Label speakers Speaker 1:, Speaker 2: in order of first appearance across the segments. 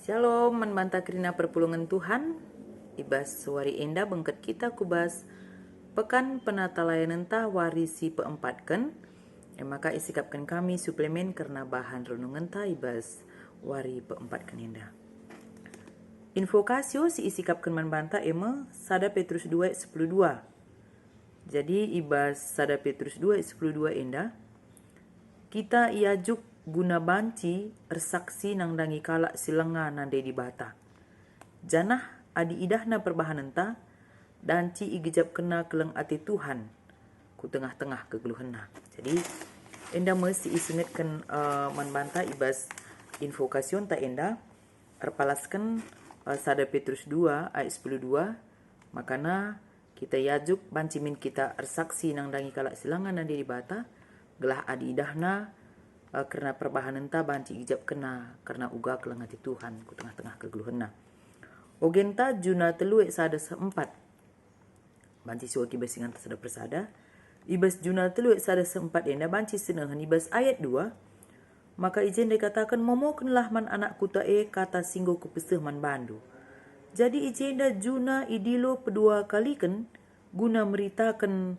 Speaker 1: Shalom, menbanta kerina perpulungan Tuhan. Ibas wari enda bengket kita kubas pekan penata layanan ta wari si peempatkan. Maka isikapkan kami suplemen karena bahan renungan ta ibas wari peempatkan enda. Info kasio si isikapkan menbanta ema sada Petrus 2:12. Jadi ibas sada Petrus 2:12 enda kita iajuk guna banci ersaksi nang dangi kalak silenga nande di bata. Janah adi idahna perbahanan ta dan ci igejap kena keleng ati Tuhan ku tengah-tengah kegeluhena. Jadi enda mesti isengetkan manbanta ibas invokasion ta enda erpalaskan sada Petrus 2:12 makana kita yajuk banci min kita ersaksi nang dangi kalak silenga nande di bata gelah adi idahna karena perbahanan ta banci ijab kena karena uga kelengati Tuhan ku tengah-tengah kegeluhena. Ogenta juna telue sada seempat. Banci suaki basingan sada persada. Ibas juna telue sada seempat enda banci senehan ibas ayat 2. Maka ijen dikatakan momokenlah man anak kuta kata singgo kupeseh man bandu. Jadi ijenda juna idilo pedua kalikan guna meritakan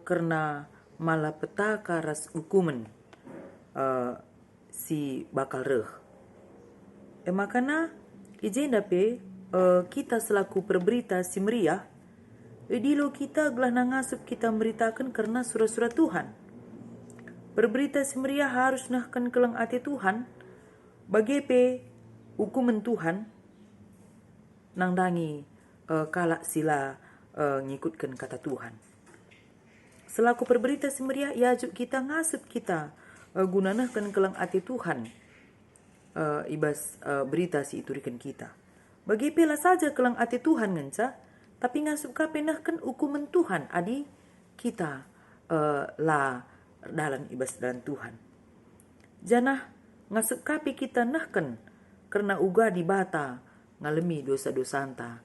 Speaker 1: karena malapetaka ras hukuman. Si bakal reh. Makana ijenda pe kita selaku perberita si meriah edilo kita gelah nangasup kita meritakan karena surat-surat Tuhan. Perberita si meriah harus nahkan keleng ati Tuhan bagi pe hukuman Tuhan nang dangi kalak sila ngikutkan kata Tuhan. Selaku perberita si meriah iajuk kita ngasup kita gunana kan kelang ati Tuhan ibas berita si iturikan kita. Bagi pela saja kelang ati Tuhan ngenca, tapi ngasup ka penah kan hukuman Tuhan adi kita la dalam ibas dalam Tuhan. Janah ngasup kapi kita nahkan karena uga di bata ngalemi dosa-dosa anta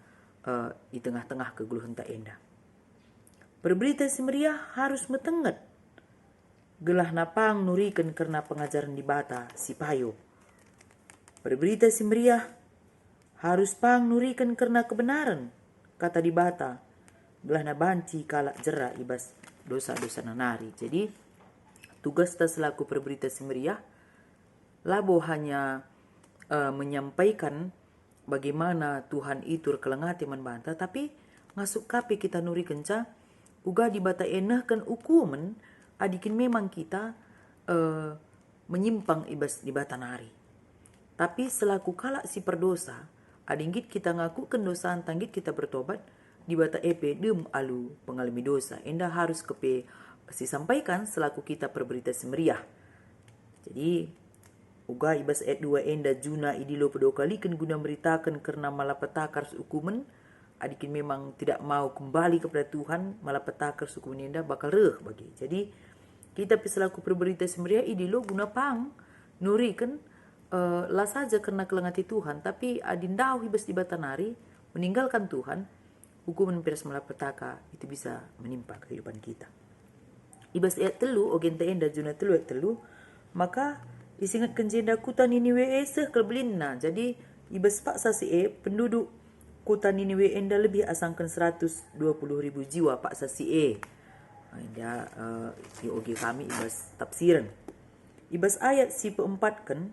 Speaker 1: di tengah-tengah kegeluhan ta enda. Perberita si meriah harus metenget gelah napang nurikan karena pengajaran di bata si payo. Perberita si meriah harus pang nurikan karena kebenaran kata di bata gelah nabanci kalak jera ibas dosa-dosa nanari. Jadi tugas ta selaku perberita si meriah labo hanya menyampaikan bagaimana Tuhan itu kelengati manbanta, tapi ngasuk kape kita nurikan ca uga di bata enahkan hukuman adikin memang kita menyimpang ibas di bata nari. Tapi selaku kalak si perdosa, adinggit kita ngaku kendosaan tanggit kita bertobat, di bata epe dem alu pengalami dosa. Enda harus kepe si sampaikan selaku kita perberita semeriah. Jadi uga ibas ayat 2 enda juna idilo pedo kalikan guna meritakan karena malapetakar hukuman adikin memang tidak mau kembali kepada Tuhan malapetakar hukuman enda bakal reh bagi. Jadi kita selaku perberita semeriah idilo guna pang nurikan lah saja karena kelengati Tuhan, tapi adindau hibas di batanari meninggalkan Tuhan, hukuman peras malapetaka itu bisa menimpa kehidupan kita. Ibas ayat telu ogenta enda juna telu ayat telu, maka isingatkan jenda kuta Niniwe seh kelbelinna. Jadi ibas paksa si penduduk kota Niniwe enda lebih asangkan 120,000 jiwa paksa si Ida oge kami ibas tafsiran. Ibas ayat si peempat kan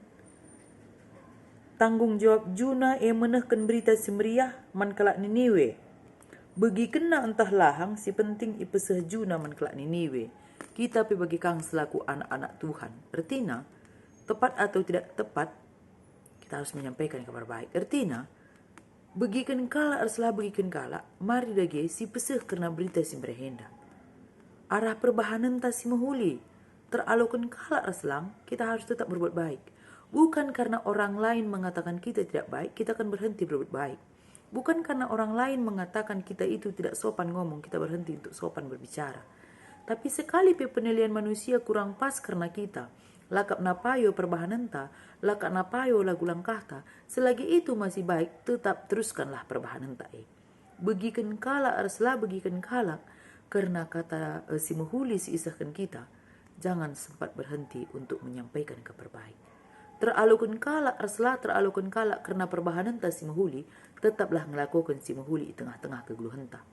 Speaker 1: tanggung jawab juna menehkan berita semeriah man kelak Niniwe. Bagi kena entah lahang si penting ipeseh juna man kelak Niniwe. Kita pi bagi kang selaku anak-anak Tuhan. Artinya tepat atau tidak tepat kita harus menyampaikan kabar baik. Artinya bagikan kala arsalah bagikan kala mari dage si peseh karena berita si berhenda. Arah perbahanan ta si mahuli teralokan kala aslang kita harus tetap berbuat baik. Bukan karena orang lain mengatakan kita tidak baik kita akan berhenti berbuat baik. Bukan karena orang lain mengatakan kita itu tidak sopan ngomong kita berhenti untuk sopan berbicara. Tapi sekali penilaian manusia kurang pas karena kita lakap napayo perbahanan ta lakap napayo lagu langkah ta selagi itu masih baik tetap teruskanlah perbahanan ta Begikan kala arslah begikan kala karena kata si mahuli si isahkan kita, jangan sempat berhenti untuk menyampaikan kabar baik. Teralukun kalak arslah teralukun kalak karena perbahanan ta si mahuli, tetaplah ngelakukan si mahuli tengah-tengah keguluhan ta.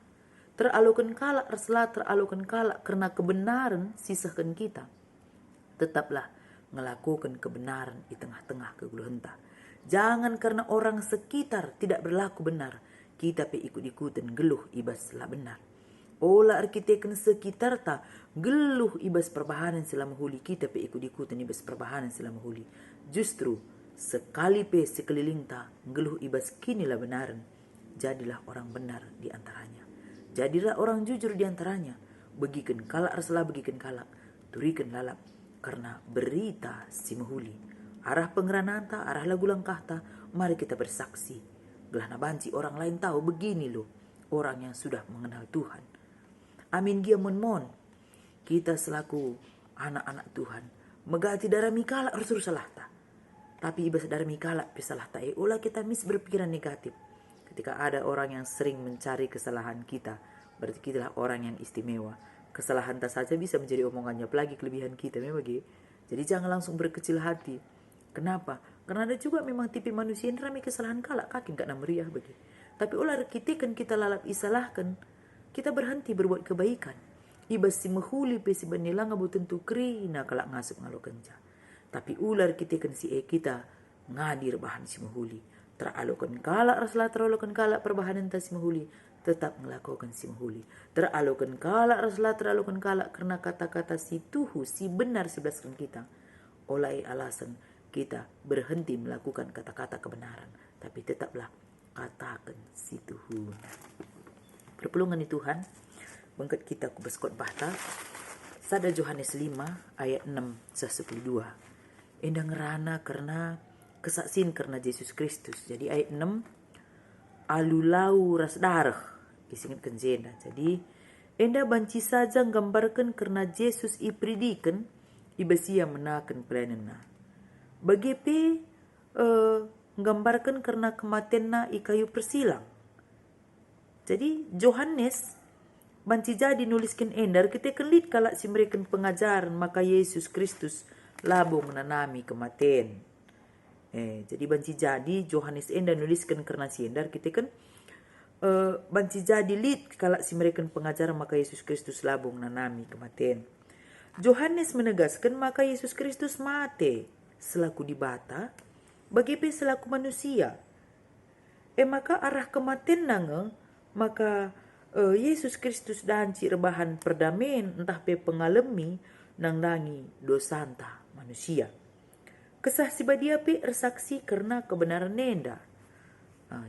Speaker 1: Teralukun kalak arslah teralukun kalak karena kebenaran sisahkan kita, tetaplah ngelakukan kebenaran di tengah-tengah keguluhan ta. Jangan karena orang sekitar tidak berlaku benar, kita pe ikut-ikutan geluh ibas lah benar. Olah arkiteken sekitar ta geluh ibas perbahanan selama huli, kita pe ikut-ikutan ibas perbahanan selama huli. Justru sekali pe sekeliling ta geluh ibas kinilah benaran, jadilah orang benar di antaranya. Jadilah orang jujur di antaranya. Begikan kalak rasalah begikan kalak, turikan lalap karena berita si mahuli. Arah pengeranaan ta, arah lagu langkah ta, mari kita bersaksi. Gelana banci orang lain tahu begini loh orang yang sudah mengenal Tuhan. Amin gia mon. Kita selaku anak-anak Tuhan megati darami kalak harus salah ta. Tapi ibas darami kalak pesalah ta. Olah kita berpikiran negatif. Ketika ada orang yang sering mencari kesalahan kita, berarti kita orang yang istimewa. Kesalahan tak saja bisa menjadi omongannya, apalagi kelebihan kita memang gitu. Jadi jangan langsung berkecil hati. Kenapa? Karena ada juga memang tipe manusia yang rame kesalahan kalak kaki gak meriah bagi. Tapi ular kita lalap isalahkan, kita berhenti berbuat kebaikan. Ibas si mahuli pe si banilang abu tentu krina kalak ngasup ngalo kenca. Tapi ular kita kita ngadir bahan si mahuli. Teralokan kalak raslah teralokan kalak perbahanan ta si mahuli, tetap melakukan si mahuli. Teralokan kalak raslah teralokan kalak karena kata-kata si tuhu si benar sebelaskan kita. Oleh alasan kita berhenti melakukan kata-kata kebenaran, tapi tetaplah katakan si tuhu. Perpulungan Tuhan, bangkat kita ku berskotbah ta. Sada Yohanes 5 ayat 6 12. Endang ngerana karena kesaksin karena Yesus Kristus. Jadi ayat 6 alulau ras darah isingatkan zenda. Jadi enda banci saja gambarkan karena Yesus ipridikan ibasia menakan pelanena. Bagi gambarkan karena kematianna ikayu persilang. Jadi Yohanes banci jadi nuliskan endar kita kelit kalak si mereka pengajaran maka Yesus Kristus labung menanami kematian. Jadi banci jadi Yohanes endar nuliskan karena si endar kita kan banci jadi lit kalak si mereka pengajaran maka Yesus Kristus labung menanami kematian. Yohanes menegaskan maka Yesus Kristus mati selaku dibata bagi selaku manusia. Maka arah kematian nange maka Yesus Kristus danci rebahan perdamaian entah pe pengalami nang nangi dosanta manusia. Kesah si badia pe ersaksi karena kebenaran nenda.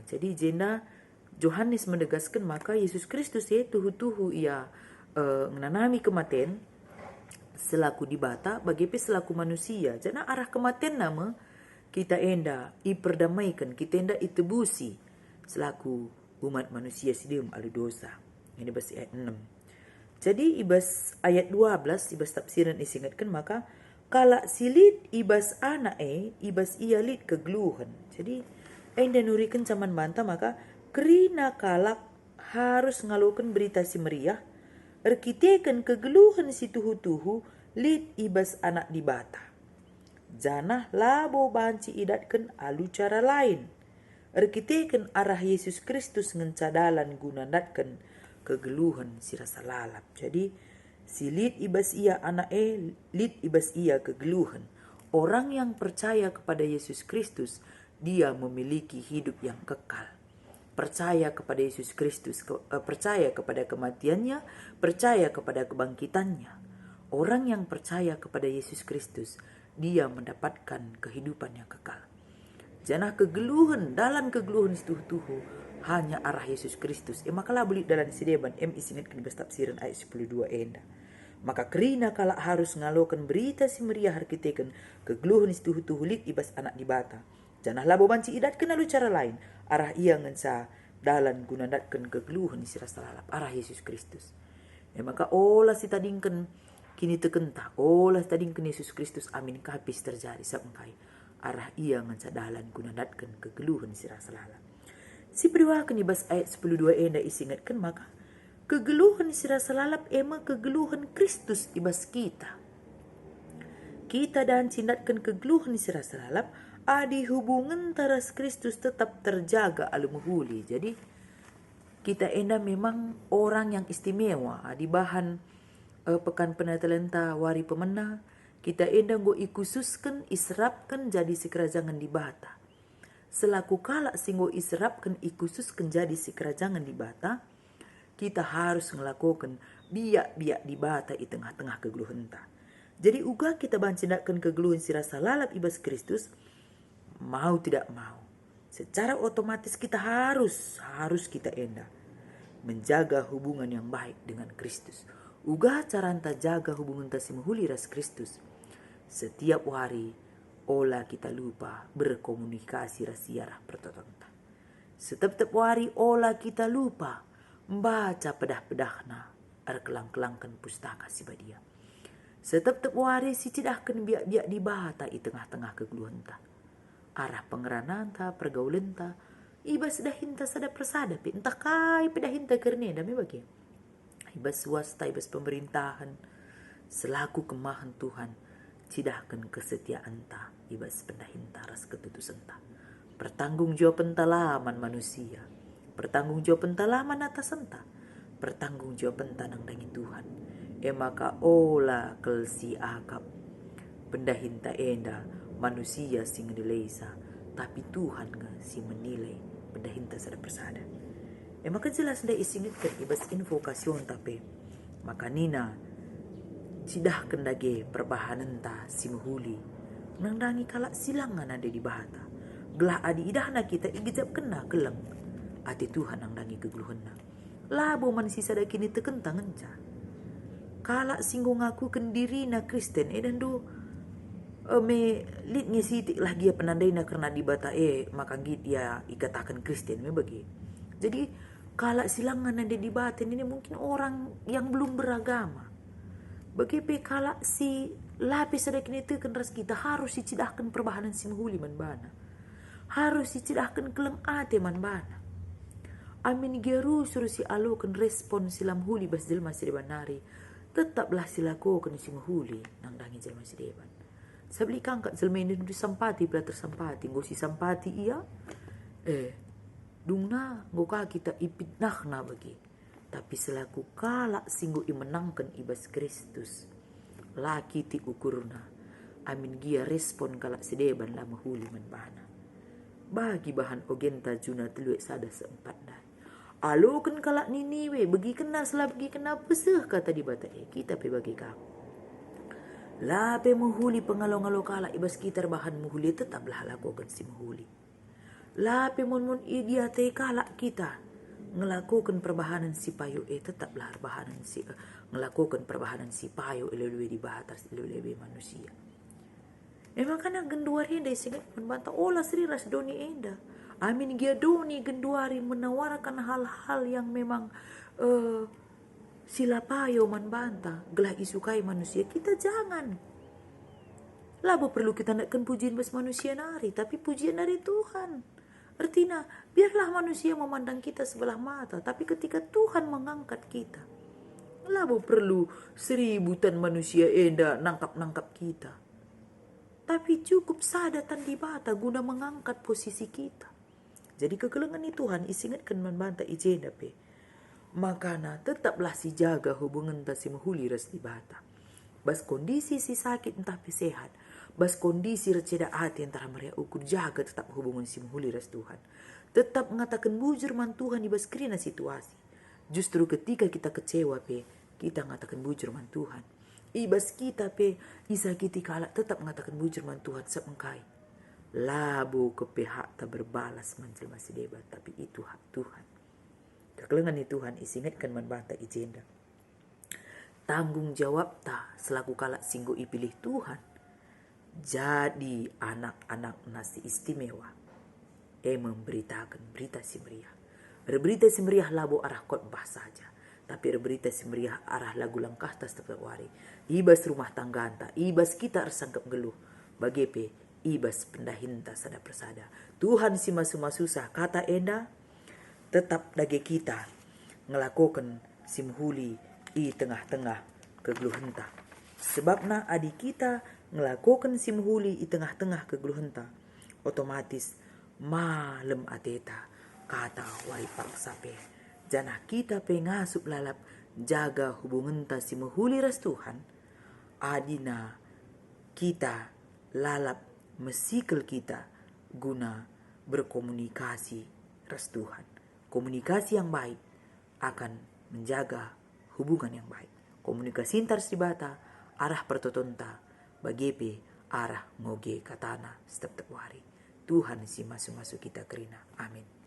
Speaker 1: Jadi jenda Yohanes menegaskan maka Yesus Kristus tuhu-tuhu ia menanami kematian selaku dibata bagi pe selaku manusia. Jadi arah kematian nama kita enda iperdamaikan, kita enda itebusi selaku umat manusia sidem alu dosa. Ini bahasa ayat 6. Jadi ibas ayat 12 ibas tafsiran isingatkan maka kalak silit ibas anak ibas ia lit kegluhan. Jadi enda nurikan caman bantah maka kerina kalak harus ngalukan berita si meriah erkitekan kegeluhan si tuhu-tuhu lit ibas anak dibata. Janah labo banci idatkan alu cara lain. Erkitekan arah Yesus Kristus ngencadalan guna datkan kegeluhan si rasa lalap. Jadi si lit ibas ia anak lit ibas ia kegeluhan. Orang yang percaya kepada Yesus Kristus dia memiliki hidup yang kekal. Percaya kepada Yesus Kristus, percaya kepada kematiannya, percaya kepada kebangkitannya. Orang yang percaya kepada Yesus Kristus dia mendapatkan kehidupan yang kekal. Janah kegeluhan dalam kegeluhan tuhu hanya arah Yesus Kristus. Makalah beli dalam sideban isingatkan tafsiran ayat 12 enda. Maka kerina kalak harus ngalokan berita si meriah arkiteken kegeluhan tuhu lit ibas anak dibata. Janah labo banci idat kenalu cara lain. Arah ia ngensa dalan guna datkan kegeluhan si rasa lalap arah Yesus Kristus. Maka olah si tadingkan kini tekentah. Olah tadingkan Yesus Kristus amin kapis terjadi sampai arah ia ngancadalan guna datkan kegeluhan si rasa lalap. Si periwakan ibas ayat 12 enda isingatkan maka kegeluhan si rasa lalap ema kegeluhan Kristus ibas kita. kita dan cindatkan kegeluhan sira seralap, adi hubungan taras Kristus tetap terjaga alu muhuli. Jadi kita enda memang orang yang istimewa di bahan pekan penatalenta wari pemena. Kita enda go ikususkan israpkan jadi sekerajangan di bata. Selaku kalak singgo israpkan ikususkan jadi sekerajangan di bata, kita harus melakukan biak-biak di bata di tengah-tengah kegeluhan ta. Jadi uga kita bancindakan kegeluhan sirasa lalap ibas Kristus, mau tidak mau, secara otomatis kita harus kita enda menjaga hubungan yang baik dengan Kristus. Uga caranta jaga hubungan ta simhuli ras Kristus. Setiap hari olah kita lupa berkomunikasi rasiarah pertotonta. Setiap hari olah kita lupa membaca pedah-pedahna ar kelang-kelangkan pustaka si badia. Setiap hari si cidahkan biak-biak di bata di tengah-tengah kegeluhan ta. Arah pengerananta, pergaulan ta, ibas dahinta sada persada pe entah kai pedahinta karena dami bagi. Ibas swasta, ibas pemerintahan, selaku kemahan Tuhan, cidahkan kesetiaan ta, ibas pendahinta ras ketutusan ta. Pertanggungjawaban talaman manusia, pertanggungjawaban talaman atas enta, pertanggungjawaban tanang dangi Tuhan. Maka ola kelsi akap pendahinta enda manusia sing dilesa, tapi Tuhan nga si menilai pendahinta sada persada. Maka jelas nda isingitkan ibas invokasyon tapi maka nina cidah kendage perbahanan ta si muhuli nang dangi kalak silangan ada di bahata gelah adi idahna kita igijab kena keleng ati Tuhan nang dangi kegeluhanna labo man sisa da kini tekentang enca kalak singgung ngaku kendiri na Kristen dan do me litnya sitik lah dia penandai na karena di bata maka dia ikatakan Kristen me bagi. Jadi kalak silangan ada di batin ini mungkin orang yang belum beragama. Bagi kalak si lapis ada kini tekan ras kita harus dicidahkan perbahanan si muhuli man bana. Harus dicidahkan keleng ate man bana. Amin geru suruh si alokan respon silam huli bas jelma si debanari. Tetaplah silakukan si muhuli nang dangi jelma si deban. Sabli kangkat jelma ini disampati bila tersampati. Ngosi sampati iya. Dungna ngoka kita ipitnah na bagi. Tapi selaku kalak singgo imenangkan ibas Kristus. Laki ti ukurna. Amin gia respon kalak si deban lama huli man bana. Bagi bahan ogenta juna teluek sada seempat dan. Alo kan kalak Niniwe bagi kena selap bagi kena peseh kata di bata kita pe bagi kamu. Lape muhuli pengalo-ngalo kalak ibas kita bahan muhuli tetaplah lakukan si muhuli. Lape mon idia te kalak kita ngelakukan perbahanan si payo tetaplah perbahanan si ngelakukan perbahanan si payo elelwe di batas elelwe manusia. Memang kana genduari enda singat membantah olah sri ras doni enda. Amin gia doni genduari menawarkan hal-hal yang memang sila payo man banta gelah isukai manusia kita jangan. Labo perlu kita nakkan pujian bas manusia nari tapi pujian dari Tuhan. Artinya biarlah manusia memandang kita sebelah mata tapi ketika Tuhan mengangkat kita. Labo perlu seributan manusia enda nangkap-nangkap kita. Tapi cukup sadatan di bata guna mengangkat posisi kita. Jadi kegelengan ni Tuhan isingatkan membantah ijenda pe. Makana tetaplah si jaga hubungan ta si muhuli ras di bata. Bas kondisi si sakit entah pe sehat. Bas kondisi receda hati antara mereka ukur jaga tetap hubungan si muhuli ras Tuhan. Tetap mengatakan bujur man Tuhan di bas kerina situasi. Justru ketika kita kecewa pe, kita mengatakan bujur man Tuhan. Ibas kita pe isakiti kalak tetap mengatakan bujur man Tuhan sepengkai. Labu ke pihak tak berbalas manjil masih debat tapi itu hak Tuhan. Kekelengan ni Tuhan isingatkan membantah ijenda. Tanggung jawab ta selaku kalak singgo ipilih Tuhan. Jadi anak-anak nasi istimewa. Memberitakan berita si meriah. Berita si meriah labu arah khotbah saja. Tapi berita si meriah arah lagu langkah tas setiap hari. Ibas rumah tangga anta, ibas kita tersangkap geluh. Bagepe ibas pendahinta sada persada. Tuhan si masu-masusah kata enda tetap dage kita ngelakukan simhuli i tengah-tengah kegeluhenta. Sebabna adik kita ngelakukan simhuli i tengah-tengah kegeluhenta, otomatis malem ateta kata wari paksa pe. Jana kita pe ngasup lalap jaga hubungan ta simhuli ras Tuhan, adina kita lalap mesikel kita guna berkomunikasi ras Tuhan. Komunikasi yang baik akan menjaga hubungan yang baik. Komunikasi intar sibata arah pertotonta bagepe arah ngoge katana setiap wari. Tuhan si masuk-masuk kita kerina. Amin.